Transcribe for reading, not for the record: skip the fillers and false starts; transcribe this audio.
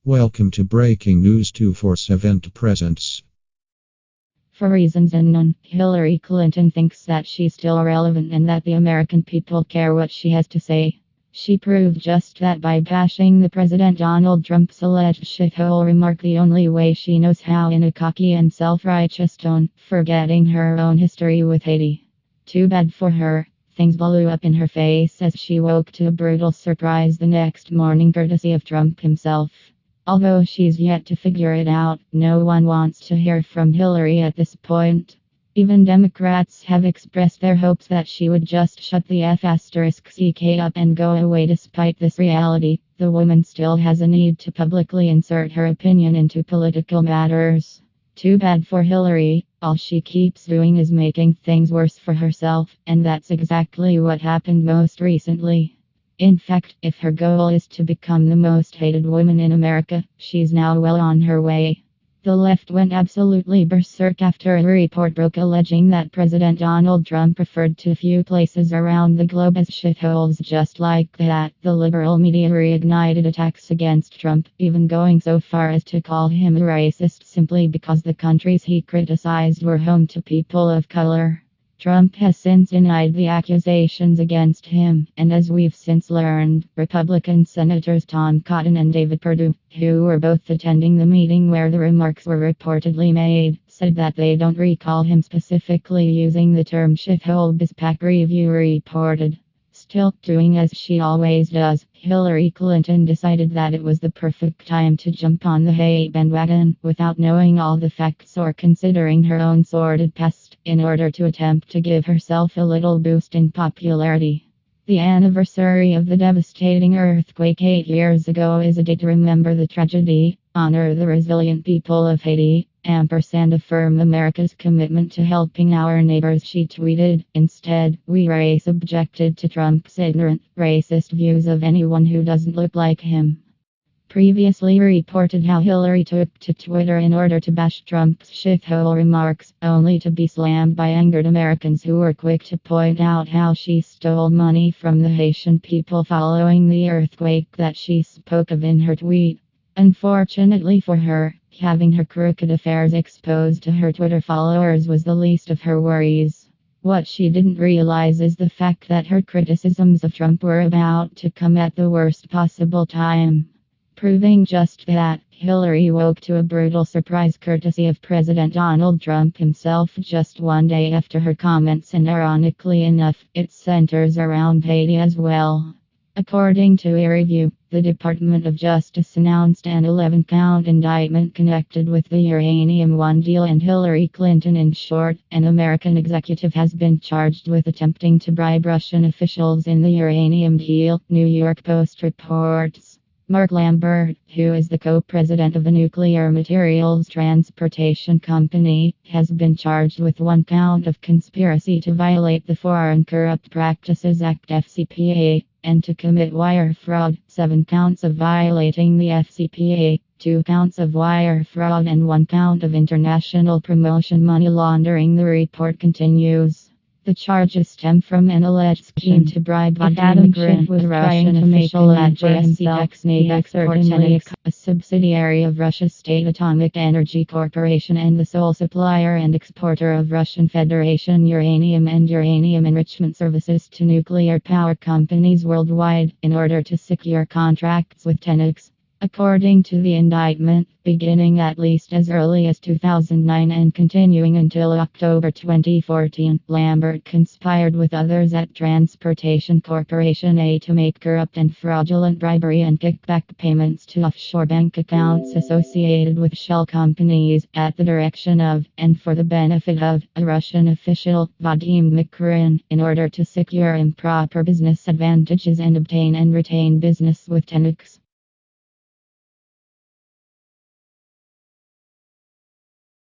Welcome to Breaking News 247 presents. For reasons unknown, Hillary Clinton thinks that she's still relevant and that the American people care what she has to say. She proved just that by bashing the President Donald Trump's alleged shithole remark the only way she knows how, in a cocky and self-righteous tone, forgetting her own history with Haiti. Too bad for her. Things blew up in her face as she woke to a brutal surprise the next morning, courtesy of Trump himself. Although she's yet to figure it out, no one wants to hear from Hillary at this point. Even Democrats have expressed their hopes that she would just shut the F***ck up and go away. Despite this reality, the woman still has a need to publicly insert her opinion into political matters. Too bad for Hillary. All she keeps doing is making things worse for herself, and that's exactly what happened most recently. In fact, if her goal is to become the most hated woman in America, she's now well on her way. The left went absolutely berserk after a report broke alleging that President Donald Trump referred to a few places around the globe as shitholes. Just like that, the liberal media reignited attacks against Trump, even going so far as to call him a racist simply because the countries he criticized were home to people of color. Trump has since denied the accusations against him, and as we've since learned, Republican Senators Tom Cotton and David Perdue, who were both attending the meeting where the remarks were reportedly made, said that they don't recall him specifically using the term shithole. BizPac Review reported. Still, doing as she always does, Hillary Clinton decided that it was the perfect time to jump on the hate bandwagon, without knowing all the facts or considering her own sordid past, in order to attempt to give herself a little boost in popularity. The anniversary of the devastating earthquake 8 years ago is a day to remember the tragedy, honor the resilient people of Haiti, and affirm America's commitment to helping our neighbors, she tweeted. Instead, we race objected to Trump's ignorant, racist views of anyone who doesn't look like him. Previously reported how Hillary took to Twitter in order to bash Trump's shithole remarks, only to be slammed by angered Americans who were quick to point out how she stole money from the Haitian people following the earthquake that she spoke of in her tweet. Unfortunately for her, having her crooked affairs exposed to her Twitter followers was the least of her worries. What she didn't realize is the fact that her criticisms of Trump were about to come at the worst possible time. Proving just that, Hillary woke to a brutal surprise courtesy of President Donald Trump himself just one day after her comments, and ironically enough, it centers around Haiti as well. According to a review, the Department of Justice announced an 11-count indictment connected with the Uranium One deal, and Hillary Clinton, in short, an American executive, has been charged with attempting to bribe Russian officials in the uranium deal, New York Post reports. Mark Lambert, who is the co-president of the Nuclear Materials Transportation Company, has been charged with 1 count of conspiracy to violate the Foreign Corrupt Practices Act (FCPA) and to commit wire fraud, 7 counts of violating the FCPA, 2 counts of wire fraud, and 1 count of international promotion money laundering, the report continues. The charges stem from an alleged scheme to bribe Vadim Grin, a Russian official at JSC, a subsidiary of Russia's State Atomic Energy Corporation and the sole supplier and exporter of Russian Federation uranium and uranium enrichment services to nuclear power companies worldwide, in order to secure contracts with Tenex. According to the indictment, beginning at least as early as 2009 and continuing until October 2014, Lambert conspired with others at Transportation Corporation A to make corrupt and fraudulent bribery and kickback payments to offshore bank accounts associated with shell companies, at the direction of, and for the benefit of, a Russian official, Vadim Grin, in order to secure improper business advantages and obtain and retain business with Tenex.